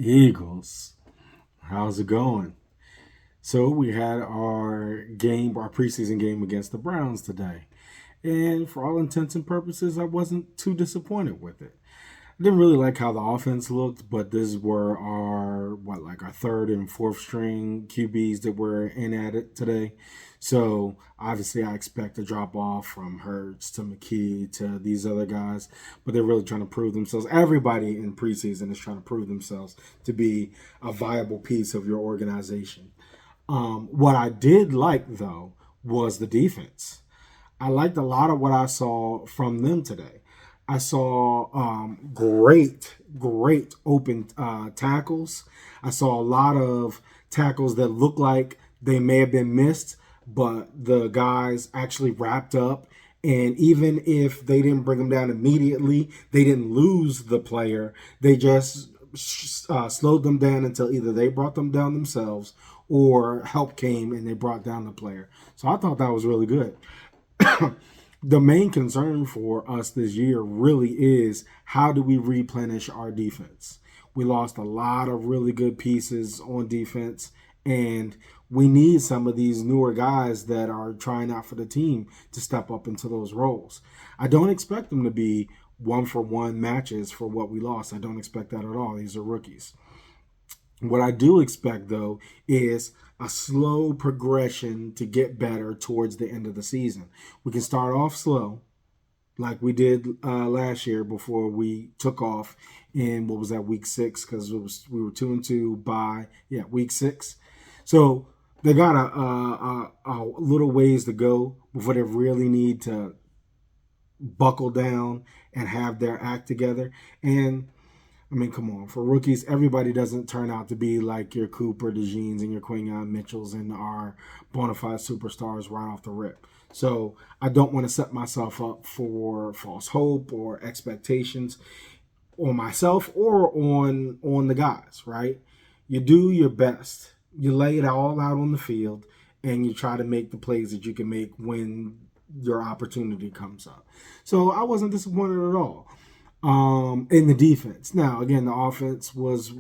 Eagles. How's it going? So we had our preseason game against the Browns today. And for all intents and purposes, I wasn't too disappointed with it. I didn't really like how the offense looked, but these were our third and fourth string QBs that were in at it today. So obviously, I expect a drop off from Hurts to McKee to these other guys, but they're really trying to prove themselves. Everybody in preseason is trying to prove themselves to be a viable piece of your organization. What I did like though was the defense. I liked a lot of what I saw from them today. I saw great open tackles. I saw a lot of tackles that looked like they may have been missed, but the guys actually wrapped up. And even if they didn't bring them down immediately, they didn't lose the player. They just slowed them down until either they brought them down themselves or help came and they brought down the player. So I thought that was really good. The main concern for us this year really is how do we replenish our defense? We lost a lot of really good pieces on defense, and we need some of these newer guys that are trying out for the team to step up into those roles. I don't expect them to be one for one matches for what we lost. I don't expect that at all. These are rookies. What I do expect, though, is a slow progression to get better towards the end of the season. We can start off slow, like we did last year before we took off in what was that week 6? Because we were 2-2 by week 6. So they got a little ways to go before they really need to buckle down and have their act together. And I mean, come on. For rookies, everybody doesn't turn out to be like your Cooper DeJeans and your Quinion Mitchells and our bona fide superstars right off the rip. So I don't want to set myself up for false hope or expectations on myself or on the guys, right? You do your best. You lay it all out on the field and you try to make the plays that you can make when your opportunity comes up. So I wasn't disappointed at all in the defense. Now, again, the offense was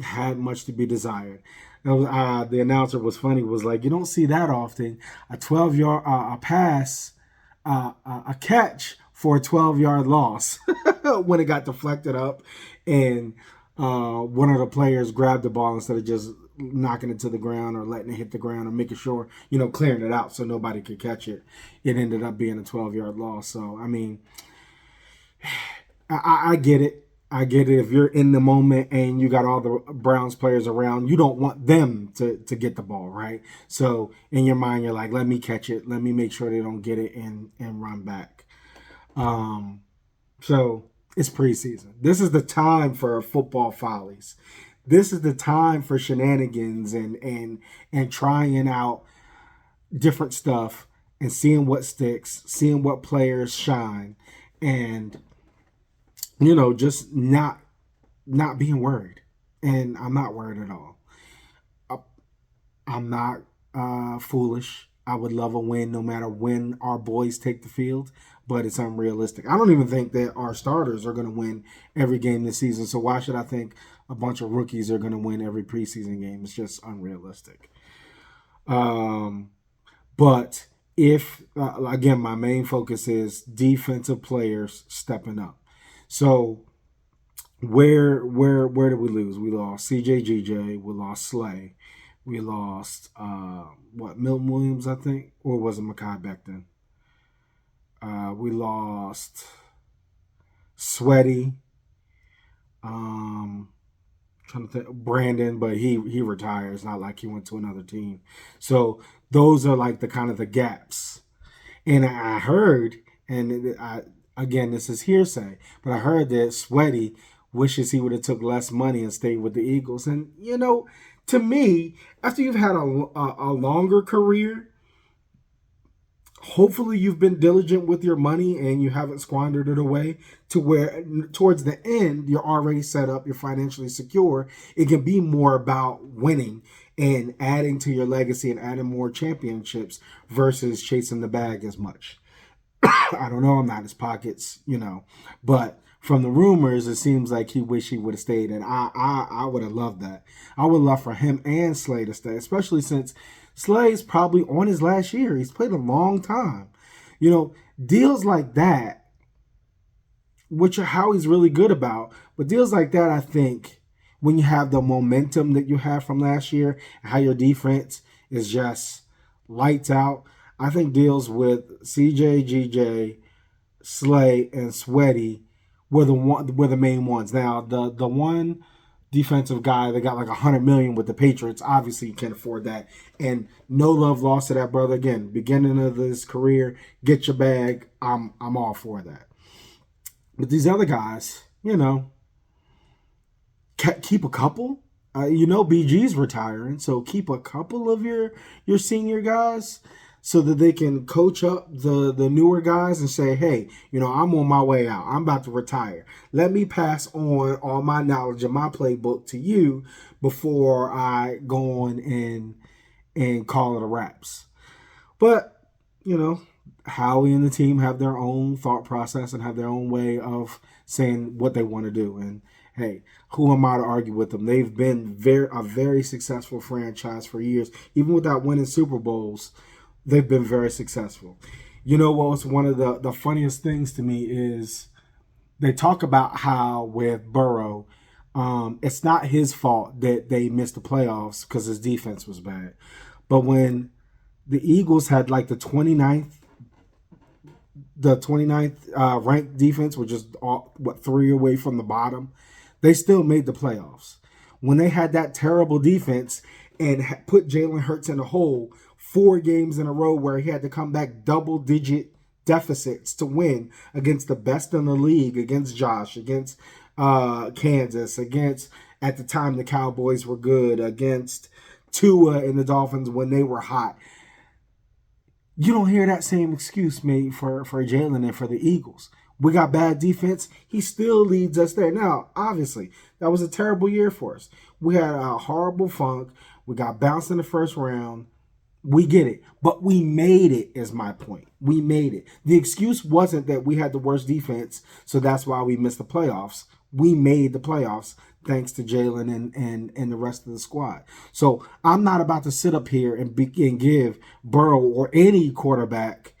had much to be desired. The announcer was funny. Was like, you don't see that often. A 12-yard a pass, a catch for a 12-yard loss when it got deflected up, and one of the players grabbed the ball instead of just knocking it to the ground or letting it hit the ground or making sure, clearing it out so nobody could catch it. It ended up being a 12-yard loss. So, I mean, I get it. I get it. If you're in the moment and you got all the Browns players around, you don't want them to get the ball, right? So in your mind, you're like, let me catch it. Let me make sure they don't get it and run back. So it's preseason. This is the time for football follies. This is the time for shenanigans and trying out different stuff and seeing what sticks, seeing what players shine, and just not being worried. And I'm not worried at all. I'm not foolish. I would love a win no matter when our boys take the field, but it's unrealistic. I don't even think that our starters are going to win every game this season. So why should I think a bunch of rookies are going to win every preseason game? It's just unrealistic. But if again, my main focus is defensive players stepping up. So where did we lose? We lost CJ, we lost Slay, we lost Milton Williams, I think, or was it Makai back then? We lost Sweaty, trying to think Brandon, but he retired. It's not like he went to another team. So those are like the kind of the gaps. And I heard, and again, this is hearsay, but I heard that Sweaty wishes he would have took less money and stayed with the Eagles. And, to me, after you've had a longer career, hopefully you've been diligent with your money and you haven't squandered it away to where towards the end, you're already set up, you're financially secure. It can be more about winning and adding to your legacy and adding more championships versus chasing the bag as much. I don't know. I'm not his pockets, but from the rumors, it seems like he wished he would have stayed, and I would have loved that. I would love for him and Slay to stay, especially since Slay's probably on his last year. He's played a long time. Deals like that, which are how he's really good about, but deals like that, I think, when you have the momentum that you have from last year, how your defense is just lights out, I think deals with CJ, GJ, Slay, and Sweaty were the main ones. Now, the one defensive guy that got like $100 million with the Patriots, obviously you can't afford that. And no love lost to that brother. Again, beginning of his career, get your bag. I'm all for that. But these other guys, keep a couple. BG's retiring, so keep a couple of your senior guys so that they can coach up the newer guys and say, hey, I'm on my way out. I'm about to retire. Let me pass on all my knowledge and my playbook to you before I go on and call it a wraps. But, Howie and the team have their own thought process and have their own way of saying what they want to do. And hey, who am I to argue with them? They've been a very successful franchise for years. Even without winning Super Bowls, they've been very successful. What was one of the funniest things to me is they talk about how with Burrow, it's not his fault that they missed the playoffs because his defense was bad. But when the Eagles had like the 29th ranked defense, which is 3 away from the bottom, they still made the playoffs. When they had that terrible defense and put Jalen Hurts in a hole 4 games in a row where he had to come back double-digit deficits to win against the best in the league, against Josh, against Kansas, against, at the time, the Cowboys were good, against Tua and the Dolphins when they were hot. You don't hear that same excuse made for Jalen and for the Eagles. We got bad defense. He still leads us there. Now, obviously, that was a terrible year for us. We had a horrible funk. We got bounced in the first round. We get it. But we made it, is my point. We made it. The excuse wasn't that we had the worst defense, so that's why we missed the playoffs. We made the playoffs thanks to Jalen and the rest of the squad. So I'm not about to sit up here and give Burrow or any quarterback,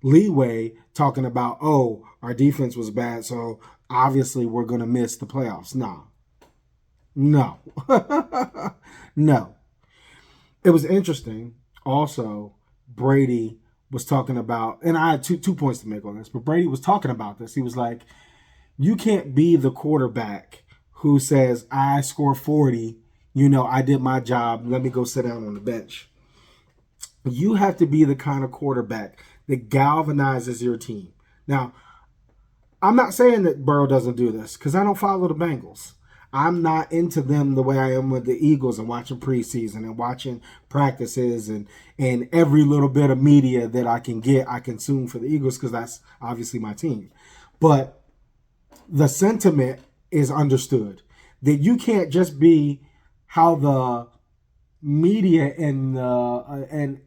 leeway talking about, our defense was bad, so obviously we're going to miss the playoffs. No. No. It was interesting. Also, Brady was talking about, and I had two points to make on this, but Brady was talking about this. He was like, you can't be the quarterback who says, I scored 40, I did my job, let me go sit down on the bench. You have to be the kind of quarterback that galvanizes your team. Now, I'm not saying that Burrow doesn't do this because I don't follow the Bengals. I'm not into them the way I am with the Eagles and watching preseason and watching practices and every little bit of media that I can get, I consume for the Eagles because that's obviously my team. But the sentiment is understood that you can't just be how the media and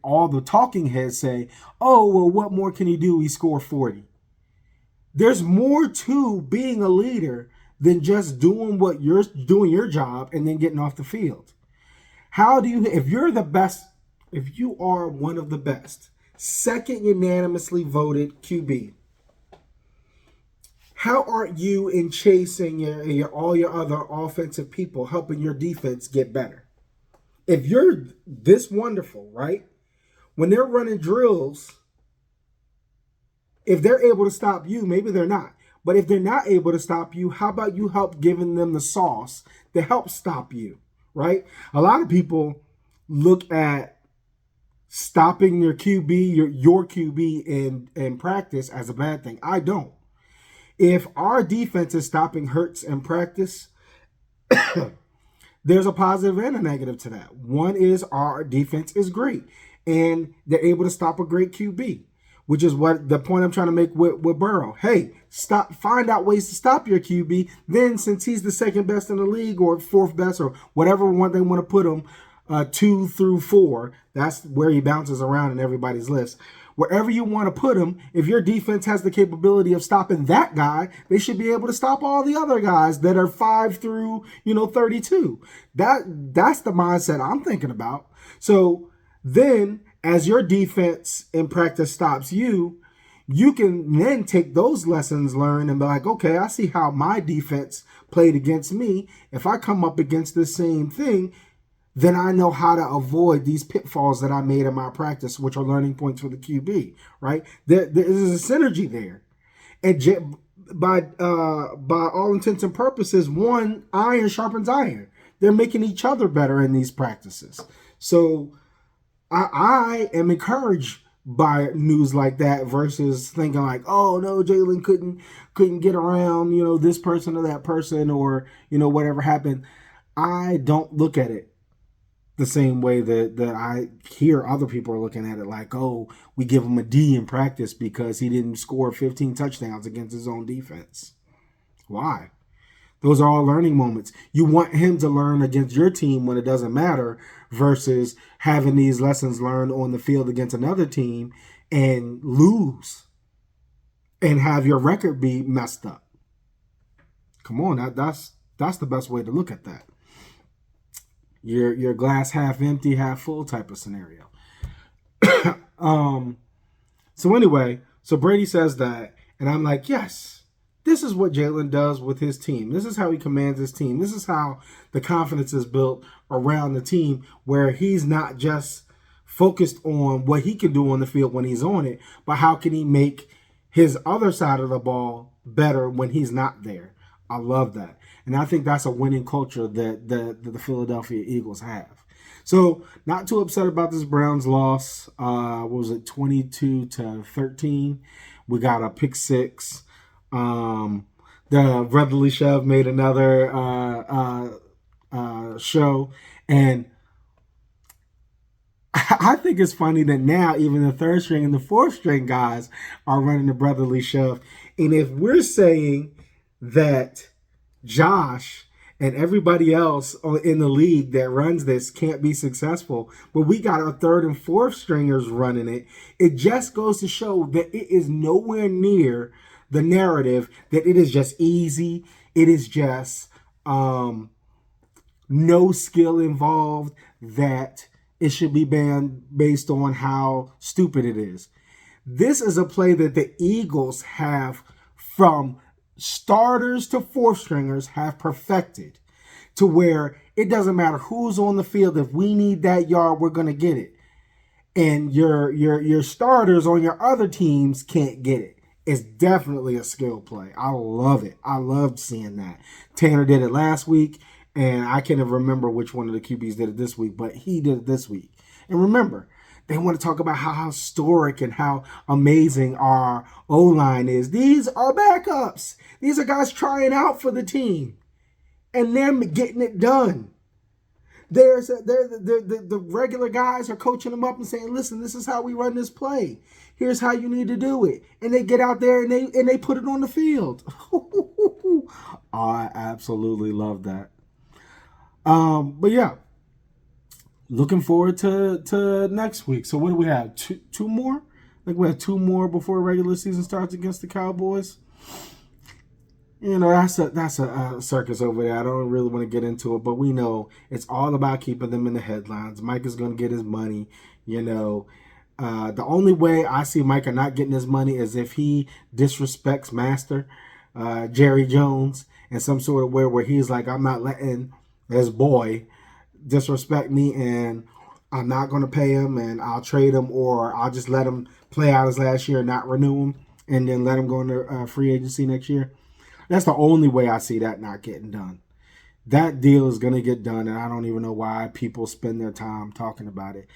all the talking heads say, what more can he do? He scored 40. There's more to being a leader than just doing your job and then getting off the field. If you're the best, if you are one of the best, second unanimously voted QB, how aren't you in chasing all your other offensive people, helping your defense get better? If you're this wonderful, right? When they're running drills, if they're able to stop you, maybe they're not. But if they're not able to stop you, how about you help giving them the sauce to help stop you, right? A lot of people look at stopping your QB, your QB in practice as a bad thing. I don't. If our defense is stopping Hurts in practice, there's a positive and a negative to that. One is our defense is great, and they're able to stop a great QB, which is what the point I'm trying to make with Burrow. Hey, find out ways to stop your QB. Then, since he's the second best in the league or fourth best or whatever one they want to put him, 2 through 4, that's where he bounces around in everybody's list. wherever you want to put him, if your defense has the capability of stopping that guy, they should be able to stop all the other guys that are 5 through 32. That's the mindset I'm thinking about. So then, as your defense in practice stops you, you can then take those lessons learned and be like, okay, I see how my defense played against me. If I come up against the same thing, then I know how to avoid these pitfalls that I made in my practice, which are learning points for the QB, right? There is a synergy there. And by all intents and purposes, one iron sharpens iron. They're making each other better in these practices. So I am encouraged by news like that versus thinking like, oh no, Jalen couldn't get around, this person or that person, or whatever happened. I don't look at it the same way that I hear other people are looking at it, like, oh, we give him a D in practice because he didn't score 15 touchdowns against his own defense. Why? Those are all learning moments. You want him to learn against your team when it doesn't matter versus having these lessons learned on the field against another team and lose and have your record be messed up. Come on, that's the best way to look at that. Your glass half empty, half full type of scenario. So anyway, so Brady says that, and I'm like, yes, this is what Jalen does with his team. This is how he commands his team. This is how the confidence is built around the team, where he's not just focused on what he can do on the field when he's on it, but how can he make his other side of the ball better when he's not there. I love that. And I think that's a winning culture that the Philadelphia Eagles have. So not too upset about this Browns loss. What was it, 22-13? We got a pick six. The Brotherly Shove made another show. And I think it's funny that now even the third string and the fourth string guys are running the Brotherly Shove. And if we're saying that Josh and everybody else in the league that runs this can't be successful, but we got our third and fourth stringers running it, it just goes to show that it is nowhere near the narrative that it is just easy. It is just no skill involved, that it should be banned based on how stupid it is. This is a play that the Eagles have, from starters to fourth stringers, have perfected to where it doesn't matter who's on the field. If we need that yard, we're going to get it. And your starters on your other teams can't get it. It's definitely a skill play. I love it. I loved seeing that. Tanner did it last week, and I can't even remember which one of the QBs did it this week, but he did it this week. And remember, they want to talk about how historic and how amazing our O-line is. These are backups. These are guys trying out for the team and them getting it done. The regular guys are coaching them up and saying, listen, this is how we run this play. Here's how you need to do it. And they get out there and they put it on the field. I absolutely love that. But yeah, looking forward to next week. So what do we have? Two more? I think we have two more before regular season starts against the Cowboys. That's a circus over there. I don't really want to get into it, but we know it's all about keeping them in the headlines. Mike is going to get his money. The only way I see Micah not getting his money is if he disrespects Master Jerry Jones in some sort of way where he's like, I'm not letting this boy disrespect me, and I'm not going to pay him, and I'll trade him, or I'll just let him play out his last year and not renew him, and then let him go into free agency next year. That's the only way I see that not getting done. That deal is going to get done, and I don't even know why people spend their time talking about it.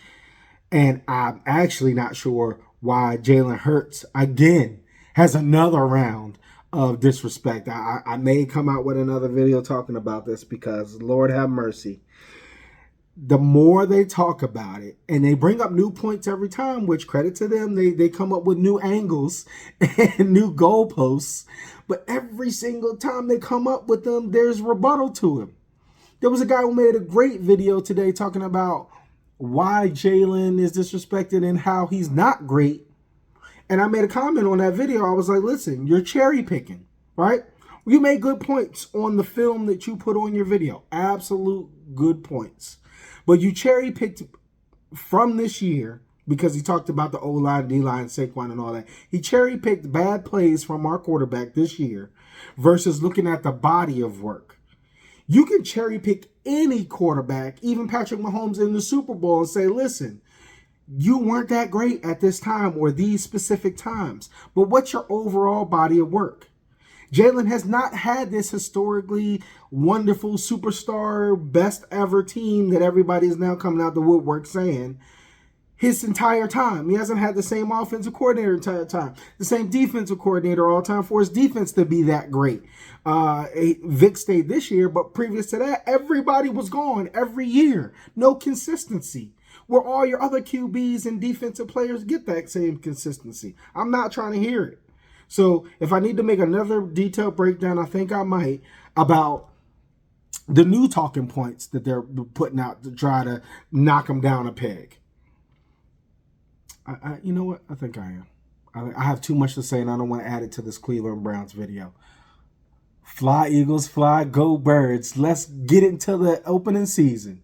And I'm actually not sure why Jalen Hurts, again, has another round of disrespect. I may come out with another video talking about this because, Lord have mercy, the more they talk about it, and they bring up new points every time, which credit to them, they come up with new angles and new goalposts, but every single time they come up with them, there's rebuttal to him. There was a guy who made a great video today talking about why Jalen is disrespected and how he's not great, And I made a comment on that video. I was like, listen, you're cherry picking, right? You made good points on the film that you put on your video. Absolute good points. But you cherry picked from this year, because he talked about the O-line, D-line, Saquon and all that. He cherry picked bad plays from our quarterback this year versus looking at the body of work. You can cherry pick any quarterback, even Patrick Mahomes in the Super Bowl, and say, listen, you weren't that great at this time or these specific times. But what's your overall body of work? Jalen has not had this historically wonderful superstar, best ever team that everybody is now coming out the woodwork saying his entire time. He hasn't had the same offensive coordinator entire time, the same defensive coordinator all time for his defense to be that great. Vic stayed this year, but previous to that, everybody was gone every year. No consistency. Where all your other QBs and defensive players get that same consistency. I'm not trying to hear it. So if I need to make another detailed breakdown, I think I might, about the new talking points that they're putting out to try to knock them down a peg. You know what? I think I am. I have too much to say, and I don't want to add it to this Cleveland Browns video. Fly, Eagles, fly, go, Birds. Let's get into the opening season.